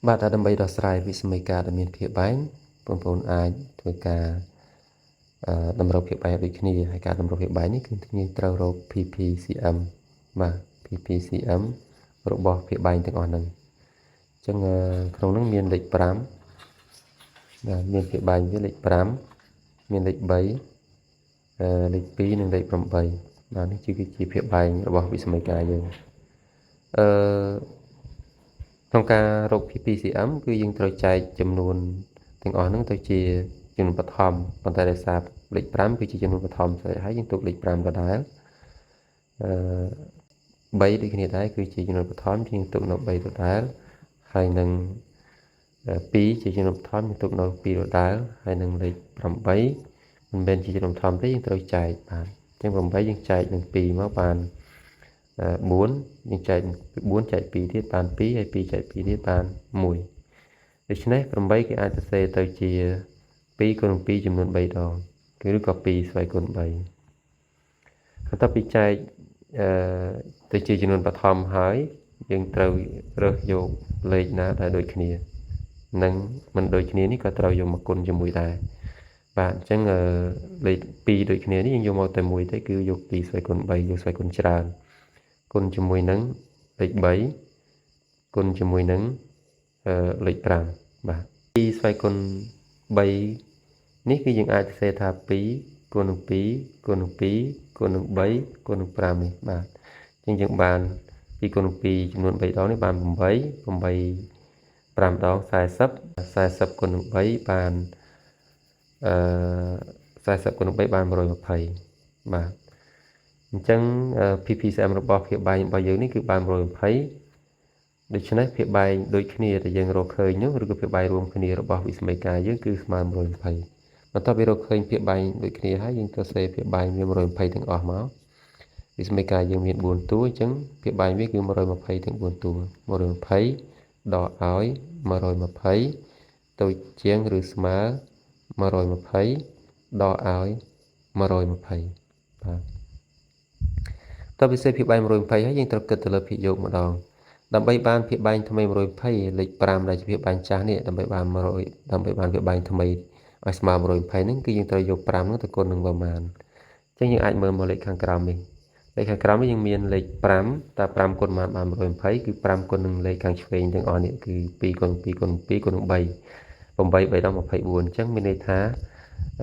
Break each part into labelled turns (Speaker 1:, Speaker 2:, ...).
Speaker 1: បាទតែដើម្បីដោះស្រាយវិស្ម័យការដែលមានភាពបែងបងប្អូនអាចធ្វើការតម្រូវភាពបែងដូចគ្នាហើយការតម្រូវភាពបែងនេះគឺយើងត្រូវរក PPCM បាទ PPCM របស់ភាពបែងទាំងអស់ហ្នឹងអញ្ចឹងក្នុងហ្នឹងមានលេខ5បាទមានភាពបែងវាលេខ5មានលេខ3លេខ2និងលេខ8បាទនេះគឺជាភាពបែងរបស់វិស្ម័យការយើងក្នុងការរក PPCM គឺយើងត្រូវចែកចំនួនទាំងអស់ហ្នឹងទៅជាចំនួនបឋមប៉ុន្តែដោយសារលេខ5គឺជាចំនួនបឋមស្អីហើយយើងទុកលេខ5ដដែល3ដូចគ្នាដែរគឺជាចំនួនបឋមយើងទុកនៅ3ដដែលហើយនឹង2ជាចំនួនបឋមយើងទុកនៅ2ដដែលហើយនឹងលេខ8មិនមែនជាចំនួនបឋមទេយើងត្រូវចែកបាទអញ្ចឹង8យើងចែកនឹង2មកបាន4យើងចែក4ចែក2ទៀតបាន2ហើយ2ចែក2ទៀតបាន1ដូច្នេះ8គេអាចសរសេរទៅជា2គុណ2ចំនួន3ដងគឺឬក៏2ស្វ័យគុណ3បន្ទាប់ពីចែកទៅជាចំនួនបឋមហើយយើងត្រូវរើសយកលេខណាដែលដូចគ្នានឹងមិនដូចគ្នានេះក៏ត្រូវយកមកគុណជាមួយដែរបាទអញ្ចឹងលេខ2ដូចគ្នានេះយើងយកមកតែមួយទេគឺយក2ស្វ័យគុណ3យកស្វ័យគុណច្រើនគុណជាមួយនឹងលេខ3គុណជាមួយនឹងលេខ5បាទ2ស្វ័យគុណ3នេះគឺយើងអាចសរសេរថា2គុណនឹង2គុណនឹង2គុណនឹង3គុណនឹង5នេះបាទអញ្ចឹងយើងបាន2គុណនឹង2ចំនួន3ដងនេះបាន8 5ដង40 40គុណនឹង3បាន40គុណនឹង3បាន120បាទអញ្ចឹង PPCM របស់ភាពបែងរបស់យើងនេះគឺបាន120ដូច្នេះភាពបែងដូចគ្នាដែលយើងរកឃើញនោះឬក៏ភាពបែងរួមគ្នារបស់វិស្ម័យការយើងគឺស្មើ120បន្ទាប់ពីរកឃើញភាពបែងដូចគ្នាហើយយើងទៅសេភាពបែងវា120ទាំងអស់មកវិស្ម័យការយើងមាន4តួអញ្ចឹងភាពបែងវាគឺ120ទាំង4តួ120ដកឲ្យ120ដូចជាងឬស្មើ120ដកឲ្យ120បាទតើពិសេសភាពបែង120ហើយយើងត្រូវគិតទៅលើភាពយកម្ដងដើម្បីបានភាពបែងថ្មី120លេខ5ដែលជាភាពបែងចាស់នេះដើម្បីបានភាពបែងថ្មីឲ្យស្មើ120ហ្នឹងគឺយើងត្រូវយក5ហ្នឹងទៅគុណនឹងប្រមាណអញ្ចឹងយើងអាចមើលមកលេខខាងក្រោមនេះលេខខាងក្រោមនេះយើងមានលេខ5តើ5គុណបាន120គឺ5គុណនឹងលេខខាងឆ្វេងទាំងអស់នេះគឺ2គុណ2គុណ2គុណនឹង3 8 3ដល់24អញ្ចឹងមានន័យថា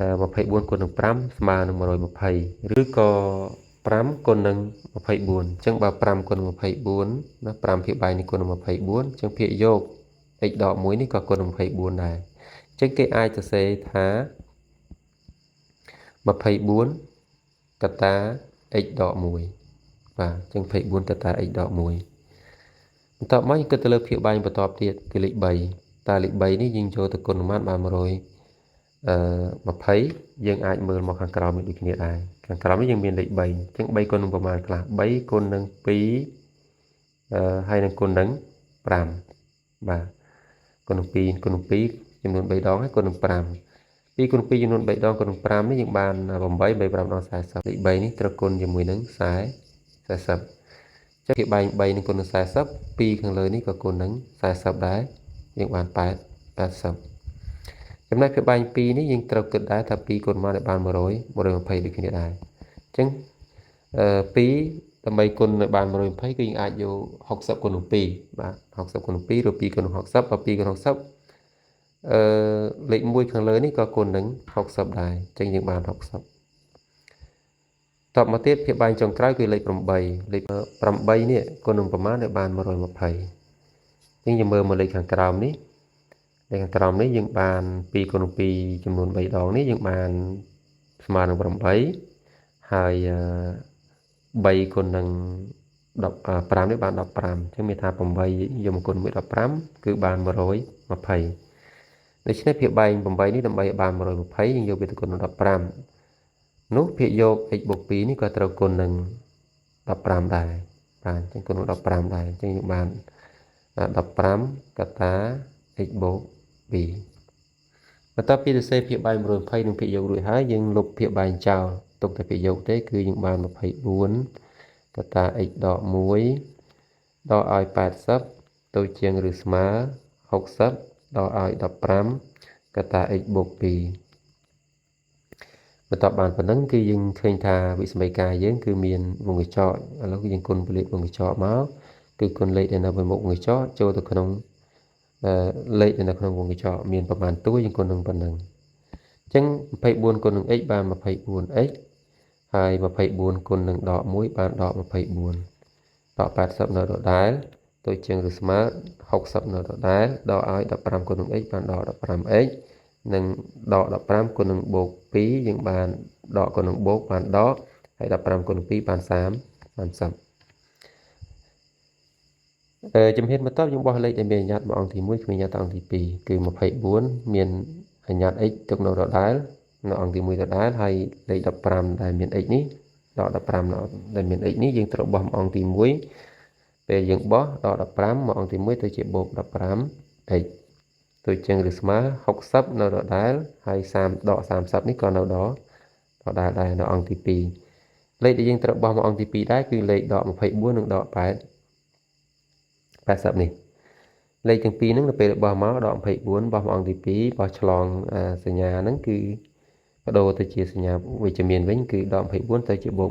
Speaker 1: 24គុណនឹង5ស្មើនឹង120ឬក៏5គុណនឹង24អញ្ចឹងបើ5គុណនឹង24ណា5ភាគបែងនេះគុណនឹង24អញ្ចឹងភាគយក x ដក1នេះក៏គុណនឹង24ដែរអញ្ចឹងគេអាចសរសេរថា24កតា x ដក1បាទអញ្ចឹង24កតា x ដក1បន្ទាប់មកយើងគិតទៅលើភាពបែងបន្តទៀតគឺលេខ3តើលេខ3នេះយើងយកទៅគុណនឹងបាន100 20យើងអាចមើលមកខាងក្រោមនេះដូចគ្នាដែរខាងក្រោមនេះយើងមានលេខ3អញ្ចឹង3គុណនឹងប្រមាណខ្លះ3គុណនឹង2ហើយនឹងគុណនឹង5បាទគុណនឹង2គុណនឹង2ចំនួន3ដងហើយគុណនឹង5 2គុណ2ចំនួន3ដងគុណនឹង5នេះយើងបាន8 3 5ដល់40លេខ3នេះត្រូវគុណជាមួយនឹង40អញ្ចឹងភាពបែង3នឹងគុណនឹង40 2ខាងលើនេះក៏គុណនឹង40ដែរយើងបាន80ចំណែកភាពបែង2នេះយើងត្រូវគិតដែរថា2គុណមកឲ្យបាន100 120ដូចគ្នាដែរអញ្ចឹង2ដើម្បីគុណឲ្យបាន120គឺយើងអាចយក60គុណនឹង2បាទ60គុណនឹង2ឬ2គុណនឹង60បើ2គុណ60លេខ1ខាងលើនេះក៏គុណនឹង60ដែរអញ្ចឹងយើងបាន60តបមកទៀតភាពបែងចុងក្រោយគឺលេខ8លេខ8នេះគុណនឹងប្រមាណឲ្យបាន120អញ្ចឹងយើងមើលមកលេខខាងក្រោមនេះលេខខាងក្រោមនេះយើងបាន2គុណនឹង2ចំនួន3ដងនេះយើងបានស្មើនឹង8ហើយ3គុណនឹង15នេះបាន15អញ្ចឹងមានថា8យកមកគុណមួយ15គឺបាន120ដូច្នេះភាគបែង8នេះដើម្បីឲ្យបាន120យើងយកវាទៅគុណនឹង15នោះភាគយក x បូក2នេះក៏ត្រូវគុណនឹង15ដែរបាទអញ្ចឹងគុណនឹង15ដែរអញ្ចឹងយើងបាន15កតា x បូក2បន្ទាប់ពីសរសេរភាគបែង120និងភាគយករួចហើយយើងលុបភាគបែងចោលទុកតែភាគយកទេគឺយើងបាន24កតា x ដក1ដកឲ្យ80ទៅជាងឬស្មើ 60ដកឲ្យ15កតា x បូក2បន្ទាប់បានប៉ុណ្ណឹងគឺយើងឃើញថាវិសមីការយើងគឺមានវងកញ្ចក់ឥឡូវយើងគុណពលាតវងកញ្ចក់មកគឺគុណលេខដែលនៅពីមុខវងកញ្ចក់ចូលទៅក្នុងលេខដែលនៅក្នុងវងកញ្ចក់មានប្រមាណតួយើងគុណនឹងប៉ុណ្ណឹងអញ្ចឹង24គុណនឹង x បាន 24x ហើយ24គុណនឹងដក1បានដក24ដក80នៅដដែលដូចជាងឬស្មើ60នៅដដែលដកឲ្យ15គុណនឹង x បានដក 15x និងដក15គុណនឹងបូក2យើងបានដកគុណនឹងបូកបានដកហើយ15គុណនឹង2បាន30បាន10ជំហានបន្ទាប់យើងបោះលេខដែលមានអញ្ញត្តិមកអង្គទី1គ្មានអញ្ញត្តិអង្គទី2គឺ24មានអញ្ញត្តិ x ទុកនៅដដែលនៅអង្គទី1ដដែលហើយលេខ15ដែលមាន x នេះដក15ដែលមាន x នេះយើងត្រូវបោះមកអង្គទី1ពេលយើងបោះដក15មកអង្គទី1ទៅជាបូក 15x ដូចជាងឬស្មើ60នៅដដែលហើយ30ដក30នេះក៏នៅដដែលដែរនៅអង្គទី2លេខដែលយើងត្រូវបោះមកអង្គទី2ដែរគឺលេខដក24និងដក80នេះលេខទាំងពីរហ្នឹងនៅពេលបោះមកដក24បោះមកអង្គទី2បោះឆ្លងសញ្ញាហ្នឹងគឺបដូរទៅជាសញ្ញាវិជ្ជមានវិញគឺដក24ទៅជាបូក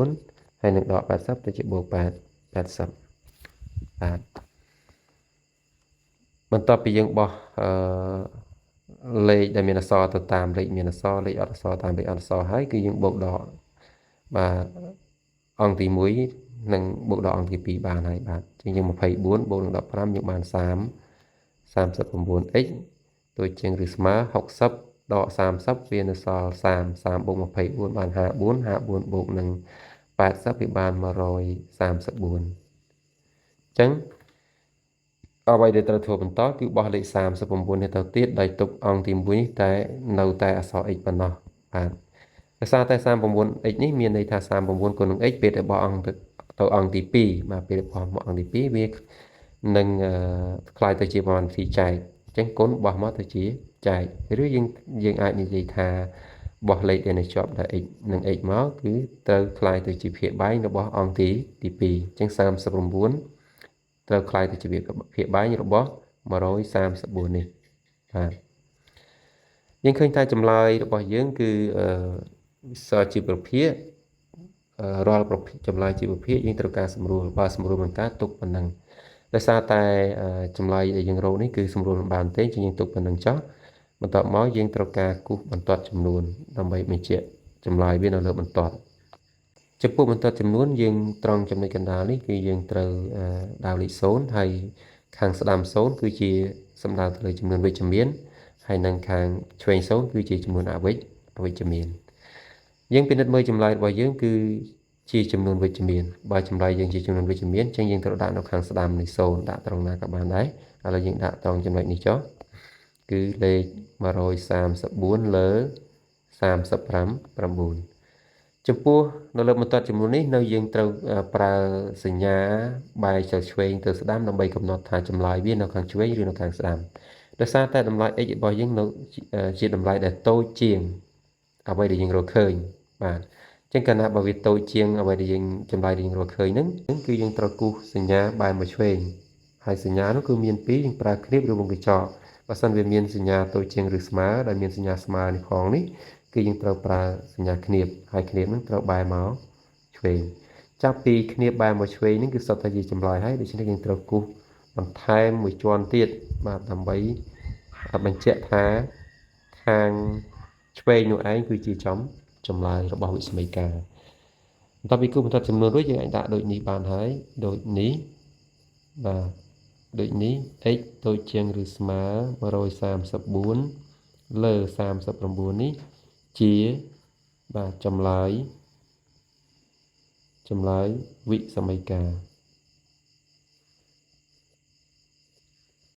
Speaker 1: 24ហើយនឹងដក80ទៅជាបូក80បាទបន្ទាប់ពីយើងបោះលេខដែលមានអក្សរទៅតាមលេខមានអក្សរលេខអត់អក្សរតាមលេខអត់អក្សរហើយគឺយើងបូកដកបាទអង្គទី1និងបូកដកអង្គទី2បានហើយបាទជាងយើង24បូកនឹង15យើងបាន39x ដូចជាងឬស្មើ60ដក30វានៅសល់30បូក24បាន54បូកនឹង80វាបាន134អញ្ចឹងអ្វីដែលត្រូវធ្វើបន្តគឺបោះលេខ39នេះទៅទៀតដោយទុកអង្គទី1នេះតែនៅតែអក្សរ x ប៉ុណ្ណោះបាទដោយសារតែ 39x នេះមានន័យថា39គុណនឹង x ពេលដែលបោះអង្គទៅអង្គទី2បាទពេលបោះមកអង្គទី2វានឹងคล้ายទៅជាប្រមាណវិធីចែកអញ្ចឹងគុណបោះមកទៅជាចែកឬយើងអាចនិយាយថាបោះលេខដែលនៅជាប់ដល់ x និង x មកគឺត្រូវคล้ายទៅជាភាគបែងរបស់អង្គទី2អញ្ចឹង39ត្រូវคล้ายទៅជាភាគបែងរបស់134នេះបាទយើងឃើញថាចម្លើយរបស់យើងគឺវិសរជាប្រភេទរាល់ប្រភេទចម្លើយជាប្រភេទយើងត្រូវការសម្រួលបើសម្រួលមិនកើតទុកប៉ុណ្ណឹងដោយសារតែចម្លើយដែលយើងរកនេះគឺសម្រួលមិនបានទេជាងយើងទុកប៉ុណ្ណឹងចុះបន្ទាប់មកយើងត្រូវការគូសបន្ទាត់ចំនួនដើម្បីបញ្ជាក់ចម្លើយវានៅលើបន្ទាត់ចំពោះបន្ទាត់ចំនួនយើងត្រង់ចំណុចកណ្ដាលនេះគឺយើងត្រូវដាវលេខ0ហើយខាងស្ដាំ0គឺជាសំដៅទៅលើចំនួនវិជ្ជមានហើយនិងខាងឆ្វេង0គឺជាចំនួនអវិជ្ជមានយើងពិនិត្យមើលចម្លើយរបស់យើងគឺជាចំនួនវិជ្ជមានបើចម្លើយយើងជាចំនួនវិជ្ជមានអញ្ចឹងយើងត្រូវដាក់នៅខាងស្ដាំនៃ0ដាក់ត្រង់ណាក៏បានដែរឥឡូវយើងដាក់ត្រង់ចំណុចនេះចុះគឺលេខ134លើ35 9ចំពោះនៅលើបន្ទាត់ចំនួននេះនៅយើងត្រូវប្រើសញ្ញាបែរទៅឆ្វេងទៅស្ដាំដើម្បីកំណត់ថាចម្លើយវានៅខាងឆ្វេងឬនៅខាងស្ដាំដោយសារតែតម្លៃ x របស់យើងនៅជាតម្លៃដែលតូចជាងអ្វីដែលយើងរកឃើញបាទអញ្ចឹងកាលណាបើវាតូចជាងអ្វីដែលយើងចម្លើយដែលយើងរកឃើញហ្នឹងគឺយើងត្រូវគូសសញ្ញាបែរមកឆ្វេងហើយសញ្ញានោះគឺមាន2យើងប្រើគ្រាបឬវងកញ្ចក់បើសិនវាមានសញ្ញាតូចជាងឬស្មើដែលមានសញ្ញាស្មើនេះផងនេះគឺយើងត្រូវប្រើសញ្ញាគ្រាបហើយគ្រាបនឹងត្រូវបែរមកឆ្វេងចាប់ពីគ្រាបបែរមកឆ្វេងនេះគឺសុទ្ធតែជាចម្លើយហើយដូច្នេះយើងត្រូវគូសបន្ថែមមួយជាន់ទៀតបាទដើម្បីបញ្ជាក់ថាខាងឆ្វេងនោះឯងគឺជាចម្លើយរបស់វិស្មីការបន្ទាប់ពីគូសបន្ទាត់ចំនួនរួចយើងអាចដាក់ដូចនេះបានហើយដូចនេះបាទដូចនេះ x ដូចជាងឬស្មើ134លើ39នេះជាបាទចម្លើយវិសមីការ